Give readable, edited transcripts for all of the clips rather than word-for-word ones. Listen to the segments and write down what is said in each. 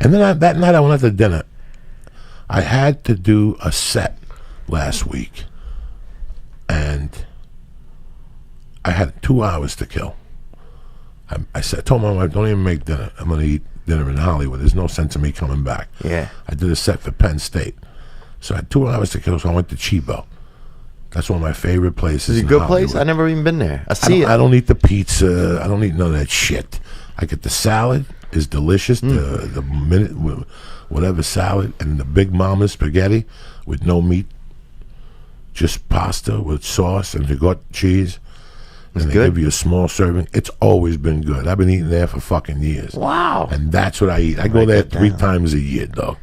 And then that night I went out to dinner. I had to do a set last week, and I had 2 hours to kill. I told my wife, don't even make dinner. I'm going to eat dinner in Hollywood. There's no sense in me coming back. Yeah. I did a set for Penn State. So I had 2 hours to kill, so I went to Chibo. That's one of my favorite places. Is it a good place? I've never even been there. I don't eat the pizza. I don't eat none of that shit. I get the salad. It's delicious. The minute, whatever salad, and the Big Mama spaghetti with no meat. Just pasta with sauce, and they got cheese. And they give you a small serving. It's always been good. I've been eating there for fucking years. Wow. And that's what I eat. I go there 3 times a year, dog.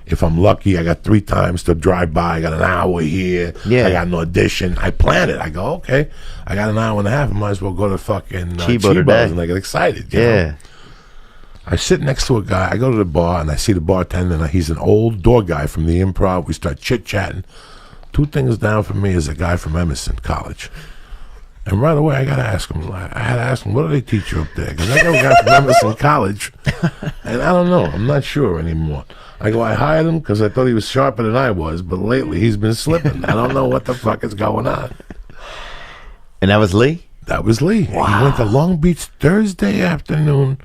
If I'm lucky, I got 3 times to drive by. I got an hour here. Yeah. I got an audition. I plan it. I go, okay, I got an hour and a half. I might as well go to fucking Chibo's, and I get excited. You know? I sit next to a guy. I go to the bar, and I see the bartender, and he's an old door guy from the Improv. We start chit-chatting. 2 things down from me is a guy from Emerson College. And right away, I got to ask him. I had to ask him, what do they teach you up there? Because I got a guy from Emerson College, and I don't know. I'm not sure anymore. I go, I hired him because I thought he was sharper than I was, but lately he's been slipping. I don't know what the fuck is going on. And that was Lee? That was Lee. Wow. He went to Long Beach Thursday afternoon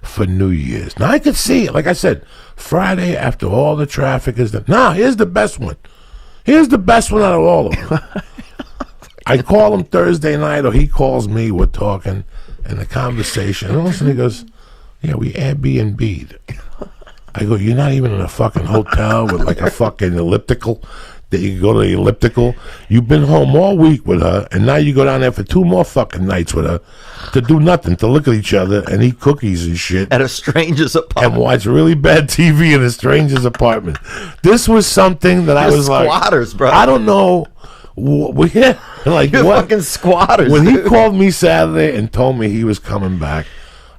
for New Year's. Now, I could see it. Like I said, Friday after all the traffic is there. Now, here's the best one. Here's the best one out of all of them. I call him Thursday night, or he calls me. We're talking, and the conversation. And all of a sudden he goes, yeah, we Airbnb'd. I go, you're not even in a fucking hotel with like a fucking elliptical that you can go to the elliptical. You've been home all week with her, and now you go down there for 2 more fucking nights with her to do nothing, to look at each other and eat cookies and shit. At a stranger's apartment. And watch really bad TV in a stranger's apartment. This was something that I was like... squatters, bro. I don't know. Like You're what? Fucking squatters. When he called me Saturday and told me he was coming back,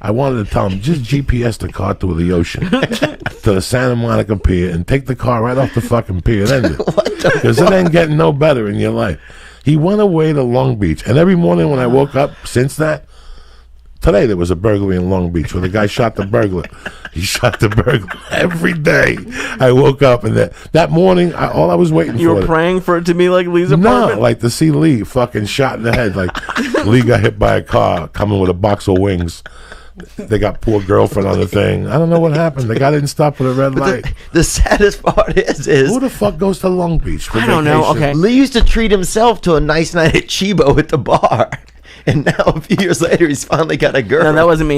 I wanted to tell him, just GPS the car through the ocean to the Santa Monica Pier and take the car right off the fucking pier and end it. Because it ain't getting no better in your life. He went away to Long Beach, and every morning when I woke up since that, today there was a burglary in Long Beach where the guy shot the burglar. He shot the burglar every day. I woke up, and that morning, all I was waiting for... You were praying for it to be like Lee's apartment? No, like to see Lee fucking shot in the head. Like Lee got hit by a car coming with a box of wings. They got poor girlfriend on the thing. I don't know what happened. The guy didn't stop at a red light. The saddest part is who the fuck goes to Long Beach for I don't know. Okay, Lee used to treat himself to a nice night at Chibo at the bar, and now a few years later he's finally got a girl. No, that wasn't me.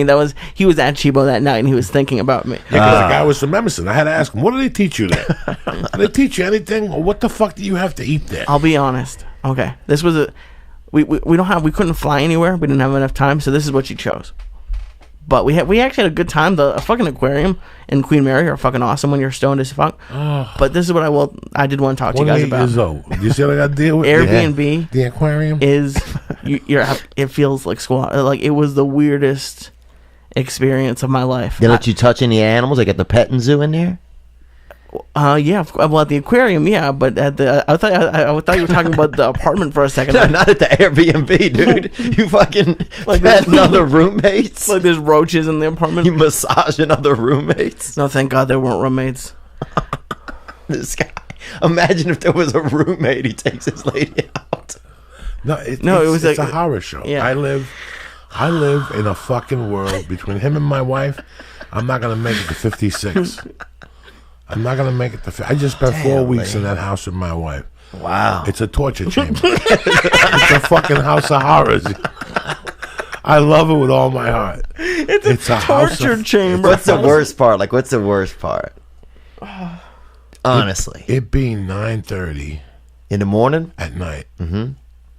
He was at Chibo that night and he was thinking about me. Yeah, because the guy was from Emerson. I had to ask him, what do they teach you there? Did they teach you anything? Or what the fuck do you have to eat there? I'll be honest. Okay, this was we couldn't fly anywhere. We didn't have enough time, so this is what she chose. But we actually had a good time. The fucking aquarium in Queen Mary are fucking awesome when you're stoned as fuck. But this is what I did want to talk to you guys about. 28 years old. You see what I got to deal with? Airbnb. The aquarium is it feels like squat. Like it was the weirdest experience of my life. They let you touch any animals? They got the petting zoo in there? Yeah. Well, at the aquarium, yeah. But at I thought you were talking about the apartment for a second. No, not at the Airbnb, dude. You fucking like petting other roommates. Like there's roaches in the apartment. You massaging other roommates. No, thank God there weren't roommates. This guy. Imagine if there was a roommate. He takes his lady out. It's like a horror show. Yeah. I live in a fucking world between him and my wife. I'm not gonna make it to 56. I'm not going to make it to... I just spent 4 weeks in that house with my wife. Wow. It's a torture chamber. It's a fucking house of horrors. I love it with all my heart. It's a torture chamber. What's the worst part? Like, what's the worst part? Honestly. It being 9:30... In the morning? At night. Mm-hmm.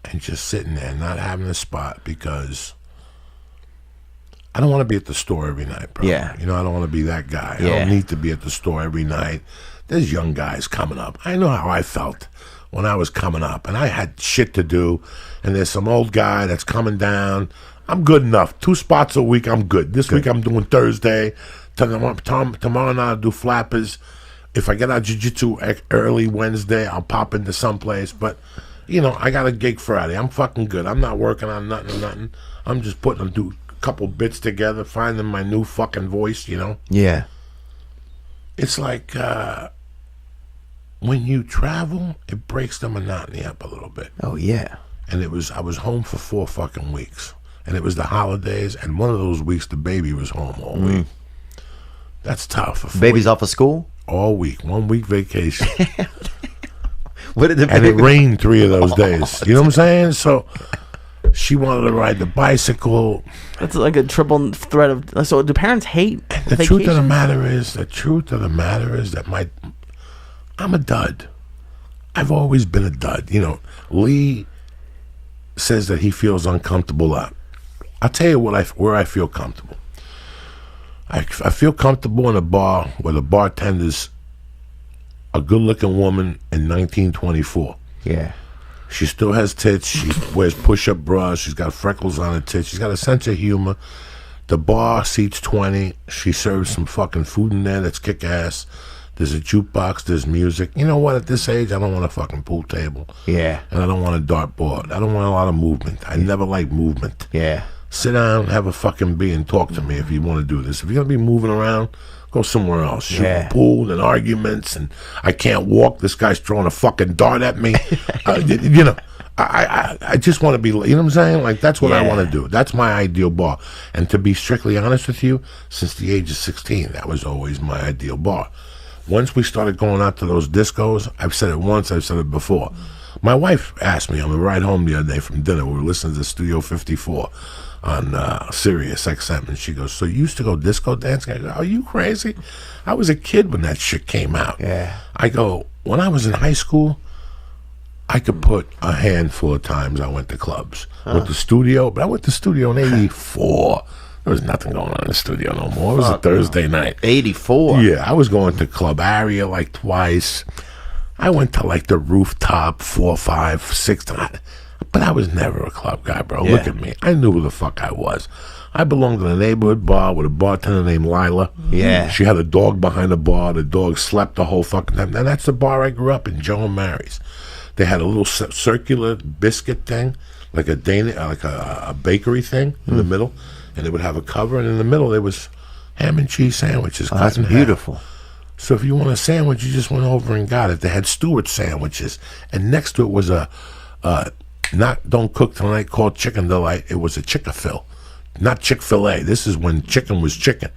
And just sitting there, not having a spot because... I don't want to be at the store every night, bro. Yeah. You know, I don't want to be that guy. Yeah. I don't need to be at the store every night. There's young guys coming up. I know how I felt when I was coming up, and I had shit to do, and there's some old guy that's coming down. I'm good enough. 2 spots a week, I'm good. This week I'm doing Thursday. Tomorrow night I'll do flappers. If I get out jiu-jitsu early Wednesday, I'll pop into someplace. But, you know, I got a gig Friday. I'm fucking good. I'm not working on nothing. I'm just putting them couple bits together, finding my new fucking voice, you know. Yeah. it's like when you travel, it breaks the monotony up a little bit. Oh yeah. And I was home for 4 fucking weeks, and it was the holidays, and one of those weeks the baby was home all week. That's tough. Baby's off of school all week, 1 week vacation. What did the And it baby? rained 3 of those days. You know what I'm saying? So she wanted to ride the bicycle. That's like a triple threat of. So do parents hate The truth of the matter is that I'm a dud. I've always been a dud. You know, Lee says that he feels uncomfortable out. I'll tell you where I feel comfortable. I feel comfortable in a bar where the bartender's a good-looking woman in 1924. Yeah. She still has tits. She wears push-up bras. She's got freckles on her tits. She's got a sense of humor. The bar seats 20. She serves some fucking food in there that's kick-ass. There's a jukebox. There's music. You know what? At this age, I don't want a fucking pool table. Yeah. And I don't want a dartboard. I don't want a lot of movement. I never like movement. Yeah. Sit down, have a fucking beer, and talk to me if you want to do this. If you're going to be moving around, go somewhere else. Shoot a pool and arguments, and I can't walk. This guy's throwing a fucking dart at me. You know, I just want to be, you know what I'm saying? Like, that's what I want to do. That's my ideal bar. And to be strictly honest with you, since the age of 16, that was always my ideal bar. Once we started going out to those discos, I've said it once, I've said it before. My wife asked me on the ride home the other day from dinner, we were listening to Studio 54 on Sirius XM, and she goes, so you used to go disco dancing? I go, are you crazy? I was a kid when that shit came out. Yeah. I go, when I was in high school, I could put a handful of times I went to clubs. I went to studio, but I went to studio in 84. There was nothing going on in the studio no more. It was a Thursday night. 84. Yeah, I was going to Club Aria like twice. I went to like the Rooftop 4, 5, 6 times. But I was never a club guy, bro. Yeah. Look at me. I knew who the fuck I was. I belonged in a neighborhood bar with a bartender named Lila. Yeah. She had a dog behind the bar. The dog slept the whole fucking time. And that's the bar I grew up in, Joe and Mary's. They had a little circular biscuit thing, like a bakery thing in the middle. And it would have a cover, and in the middle there was ham and cheese sandwiches. Oh, that's beautiful. So if you want a sandwich, you just went over and got it. They had Stewart sandwiches, and next to it was a don't cook tonight called Chicken Delight. It was a Chick-a-Fil, not Chick-fil-A. This is when chicken was chicken.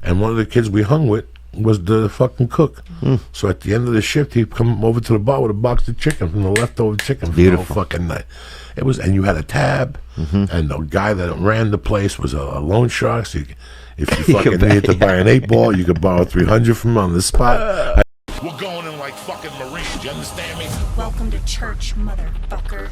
And one of the kids we hung with was the fucking cook. So at the end of the shift, he'd come over to the bar with a box of chicken from the leftover chicken for the whole fucking night. It was, and you had a tab, and the guy that ran the place was a loan shark. So if you fucking needed to buy an 8-ball, you could borrow 300 from him on the spot. We're going in like fucking Marines. You understand me? Welcome to church, motherfucker.